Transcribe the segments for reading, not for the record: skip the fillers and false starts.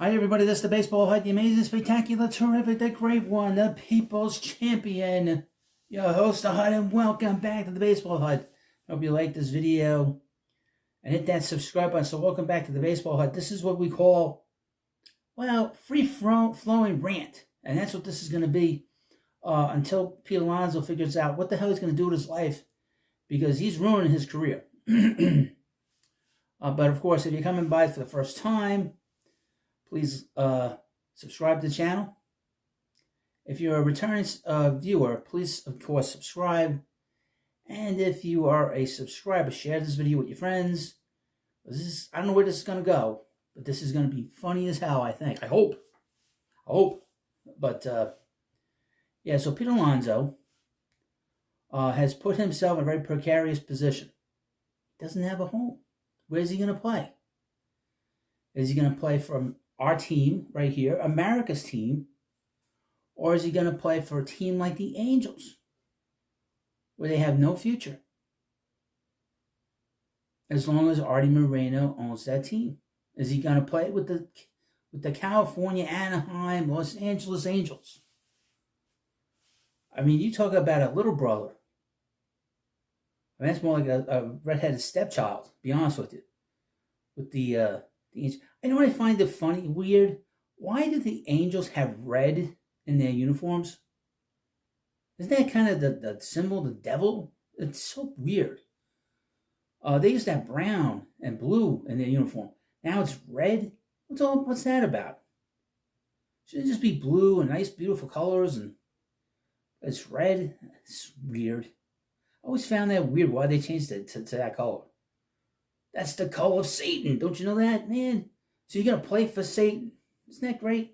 Hi everybody, this is the Baseball Hut, the amazing, spectacular, terrific, the great one, the people's champion, your host, the Hut, and welcome back to the Baseball Hut. Hope you like this video and hit that subscribe button. So welcome back to the Baseball Hut. This is what we call, well, free-flowing rant. And that's what this is going to be until Pete Alonso figures out what the hell he's going to do with his life, because he's ruining his career. But of course, if you're coming by for the first time, please subscribe to the channel. If you're a returning viewer, please, of course, subscribe. And if you are a subscriber, share this video with your friends. I don't know where this is going to go, but this is going to be funny as hell, I think. I hope. But, yeah, so Pete Alonso has put himself in a very precarious position. He doesn't have a home. Where's he going to play? Is he going to play for our team right here, America's team, or is he going to play for a team like the Angels, where they have no future, as long as Artie Moreno owns that team? Is he going to play with the California, Anaheim, Los Angeles Angels? I mean, you talk about a little brother. I mean, that's more like a redheaded stepchild, to be honest with you. With the Angels. I know I find it funny, weird. Why do the Angels have red in their uniforms? Isn't that kind of the symbol, the devil? It's so weird. They used to have brown and blue in their uniform. Now it's red. What's that about? Shouldn't it just be blue and nice, beautiful colors, and it's red? It's weird. I always found that weird why they changed it to that color. That's the color of Satan. Don't you know that, man? So you're going to play for Satan. Isn't that great?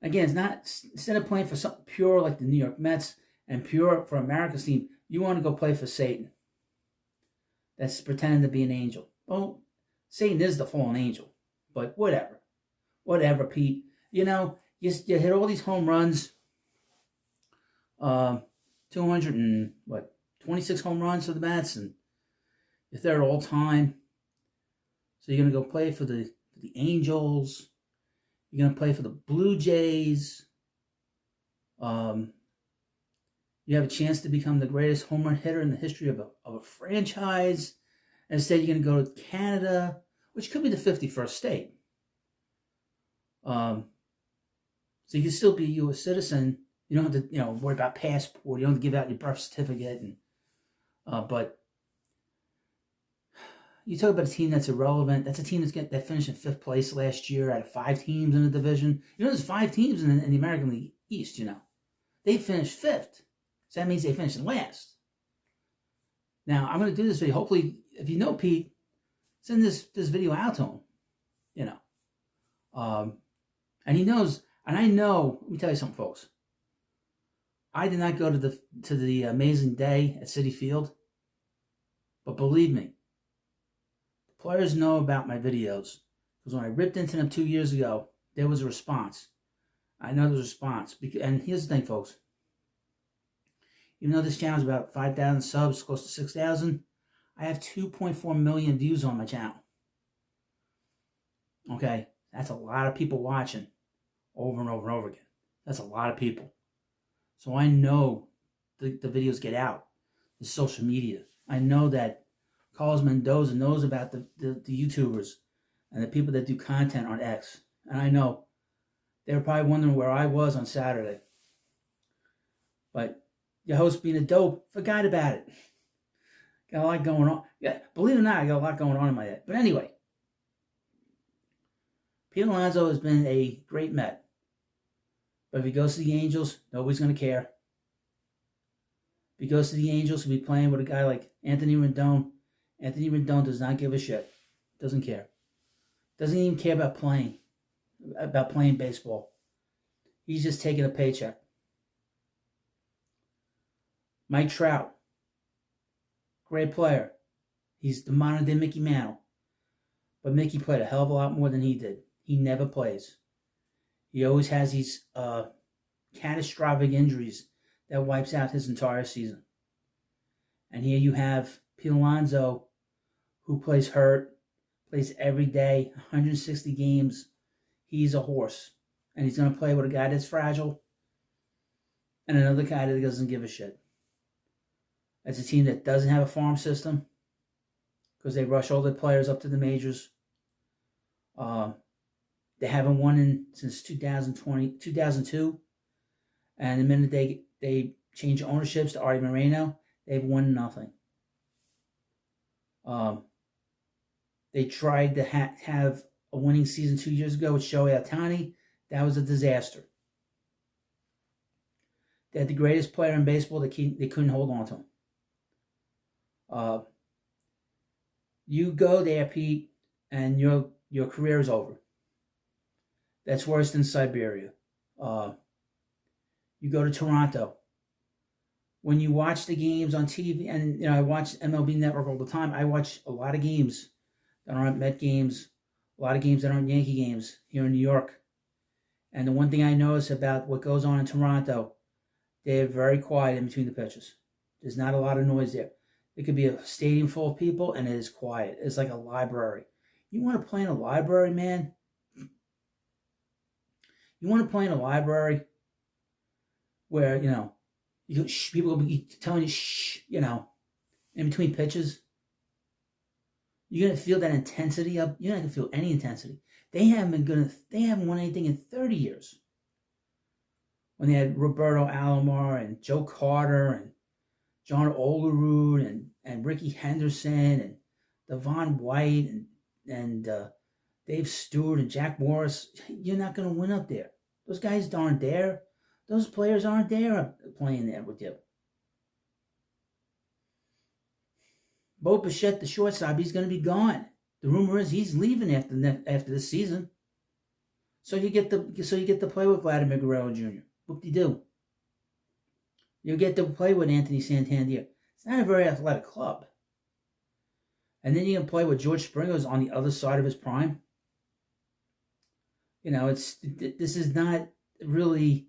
Again, it's not, instead of playing for something pure like the New York Mets and pure for America's team, you want to go play for Satan. That's pretending to be an angel. Well, Satan is the fallen angel. But whatever. Whatever, Pete. You know, you hit all these home runs. 26 home runs for the Mets, and you're third all time. So you're going to go play for the Angels. You're going to play for the Blue Jays. You have a chance to become the greatest home run hitter in the history of a franchise. Instead, you're going to go to Canada, which could be the 51st state. So you can still be a U.S. citizen. You don't have to, worry about passport. You don't have to give out your birth certificate. But you talk about a team that's irrelevant. That's a team that finished in 5th place last year out of 5 teams in the division. There's 5 teams in the American League East, They finished 5th. So that means they finished in last. Now, I'm going to do this video. Hopefully, if you know Pete, send this video out to him, and he knows, and I know, let me tell you something, folks. I did not go to the amazing day at Citi Field, but believe me, the players know about my videos, because when I ripped into them 2 years ago, there was a response. I know there's a response, and here's the thing, folks. Even though this channel is about 5,000 subs, close to 6,000, I have 2.4 million views on my channel. Okay, that's a lot of people watching over and over and over again. That's a lot of people. So I know the videos get out, the social media. I know that Carlos Mendoza knows about the YouTubers and the people that do content on X. And I know they were probably wondering where I was on Saturday. But your host being a dope, forgot about it. Got a lot going on. Yeah, believe it or not, I got a lot going on in my head. But anyway, Pete Alonso has been a great Met. But if he goes to the Angels, nobody's going to care. If he goes to the Angels, he'll be playing with a guy like Anthony Rendon. Anthony Rendon does not give a shit. Doesn't care. Doesn't even care about playing baseball. He's just taking a paycheck. Mike Trout, great player. He's the modern day Mickey Mantle. But Mickey played a hell of a lot more than he did. He never plays. He always has these catastrophic injuries that wipes out his entire season. And here you have Pete Alonso, who plays hurt, plays every day, 160 games. He's a horse. And he's going to play with a guy that's fragile and another guy that doesn't give a shit. That's a team that doesn't have a farm system because they rush all their players up to the majors. They haven't won since 2002. And the minute they change ownerships to Artie Moreno, they've won nothing. They tried to have a winning season 2 years ago with Shohei Ohtani. That was a disaster. They had the greatest player in baseball. They couldn't hold on to him. You go there, Pete, and your career is over. That's worse than Siberia. You go to Toronto. When you watch the games on TV, and I watch MLB Network all the time, I watch a lot of games that aren't Met games, a lot of games that aren't Yankee games here in New York. And the one thing I notice about what goes on in Toronto, they're very quiet in between the pitches. There's not a lot of noise there. It could be a stadium full of people, and it is quiet. It's like a library. You want to play in a library, man? You want to play in a library where, people will be telling you, shh, in between pitches? You're going to feel that intensity up. You're not going to feel any intensity. They haven't won anything in 30 years. When they had Roberto Alomar and Joe Carter and John Olerud and Ricky Henderson and Devon White and Dave Stewart and Jack Morris, you're not going to win up there. Those guys aren't there. Those players aren't there playing there with you. Bo Bichette, the shortstop, he's going to be gone. The rumor is he's leaving after this season. So you get to play with Vladimir Guerrero Jr. Whoop-de-doo. You get to play with Anthony Santander. It's not a very athletic club. And then you can play with George Springer, who's on the other side of his prime. This is not really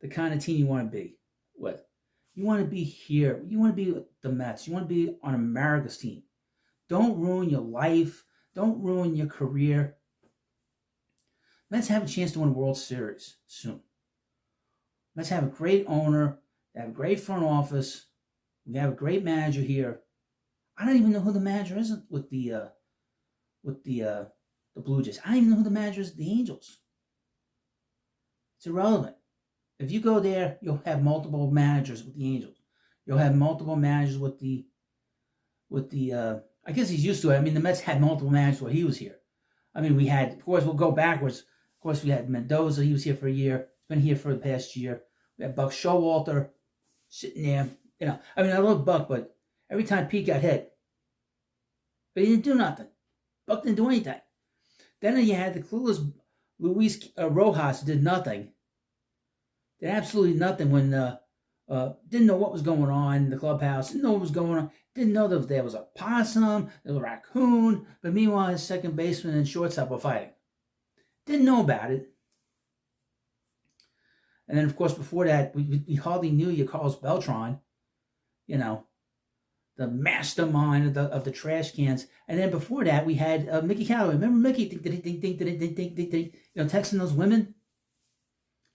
the kind of team you want to be with. You want to be here. You want to be with the Mets. You want to be on America's team. Don't ruin your life. Don't ruin your career. Mets have a chance to win a World Series soon. Mets have a great owner. They have a great front office. We have a great manager here. I don't even know who the manager is with the Blue Jays. I don't even know who the manager is with the Angels. It's irrelevant. If you go there, you'll have multiple managers with the Angels. You'll have multiple managers with the I guess he's used to it. I mean, the Mets had multiple managers while he was here. I mean, of course, we'll go backwards. Of course, we had Mendoza. He was here for a year. He's been here for the past year. We had Buck Showalter sitting there. I mean, I love Buck, but every time Pete got hit, but he didn't do nothing. Buck didn't do anything. Then you had the clueless Luis Rojas, did nothing. Did absolutely nothing when didn't know what was going on in the clubhouse. Didn't know what was going on. Didn't know that there was a possum, there was a raccoon. But meanwhile, his second baseman and shortstop were fighting. Didn't know about it. And then, of course, before that, we hardly knew you, Carlos Beltran. The mastermind of the trash cans. And then before that, we had Mickey Callaway. Remember Mickey? Texting those women,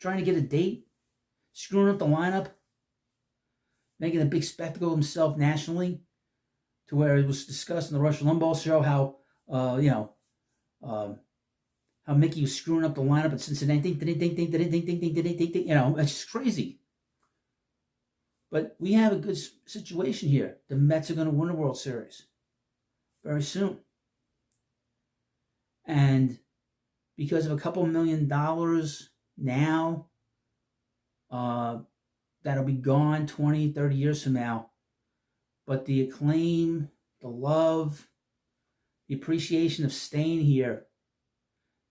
trying to get a date, screwing up the lineup, making a big spectacle of himself nationally, to where it was discussed in the Rush Limbaugh show how Mickey was screwing up the lineup at Cincinnati. It's just crazy. But we have a good situation here. The Mets are going to win a World Series very soon. And because of a couple $1 million now, that'll be gone 20, 30 years from now. But the acclaim, the love, the appreciation of staying here,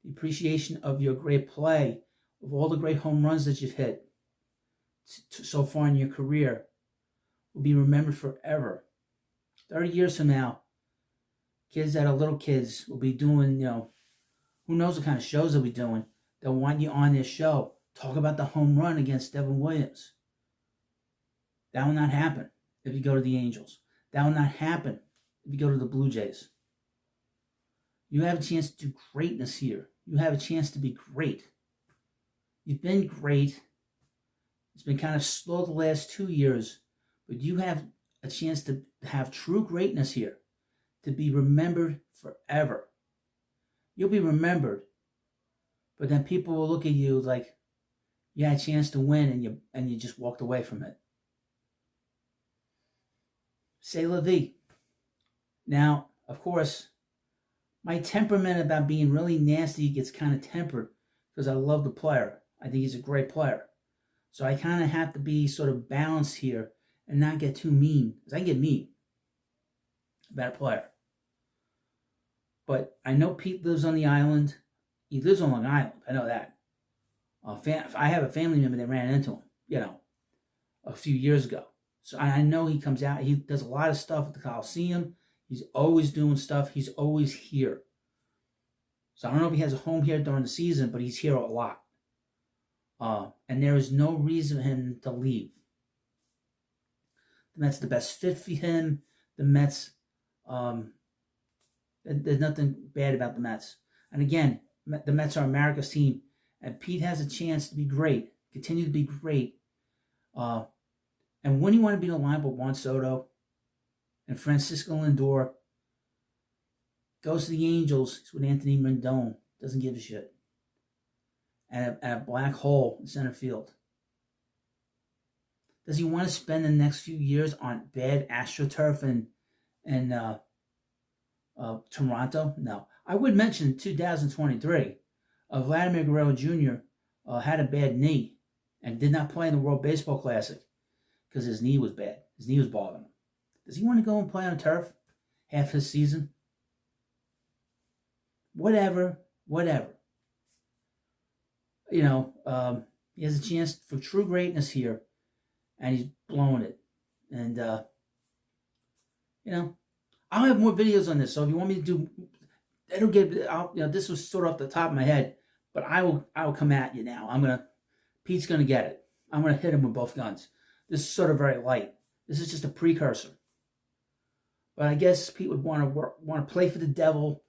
the appreciation of your great play, of all the great home runs that you've hit so far in your career, will be remembered forever. 30 years from now, kids that are little kids will be doing, who knows what kind of shows they'll be doing. They'll want you on their show. Talk about the home run against Devin Williams. That will not happen if you go to the Angels. That will not happen if you go to the Blue Jays. You have a chance to do greatness here. You have a chance to be great. You've been great. It's been kind of slow the last 2 years, but you have a chance to have true greatness here, to be remembered forever. You'll be remembered, but then people will look at you like you had a chance to win and you just walked away from it. C'est la vie. Now, of course, my temperament about being really nasty gets kind of tempered because I love the player. I think he's a great player. So I kind of have to be sort of balanced here and not get too mean, because I get mean about a player. But I know Pete lives on the island. He lives on Long Island. I know that. I have a family member that ran into him, a few years ago. So I know he comes out. He does a lot of stuff at the Coliseum. He's always doing stuff. He's always here. So I don't know if he has a home here during the season, but he's here a lot. And there is no reason for him to leave. The Mets are the best fit for him. The Mets, there's nothing bad about the Mets. And again, the Mets are America's team. And Pete has a chance to be great, continue to be great. And when you want to be in a line with Juan Soto and Francisco Lindor, goes to the Angels. He's with Anthony Rendon. Doesn't give a shit. And a black hole in center field. Does he want to spend the next few years on bad AstroTurf and Toronto? No. I would mention 2023. Vladimir Guerrero Jr. Had a bad knee and did not play in the World Baseball Classic because his knee was bad. His knee was bothering him. Does he want to go and play on turf half his season? Whatever. He has a chance for true greatness here, and he's blowing it. And, I'll have more videos on this, so if you want me to do, this was sort of off the top of my head, but I will come at you now. Pete's gonna get it. I'm gonna hit him with both guns. This is sort of very light. This is just a precursor. But I guess Pete would want to play for the devil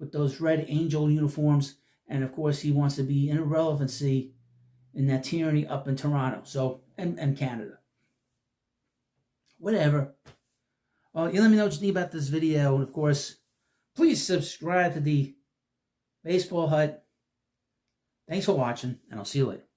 with those red angel uniforms. And of course, he wants to be in irrelevancy in that tyranny up in Toronto. So, and Canada. Whatever. Well, you let me know what you think about this video. And of course, please subscribe to the Baseball Hut. Thanks for watching, and I'll see you later.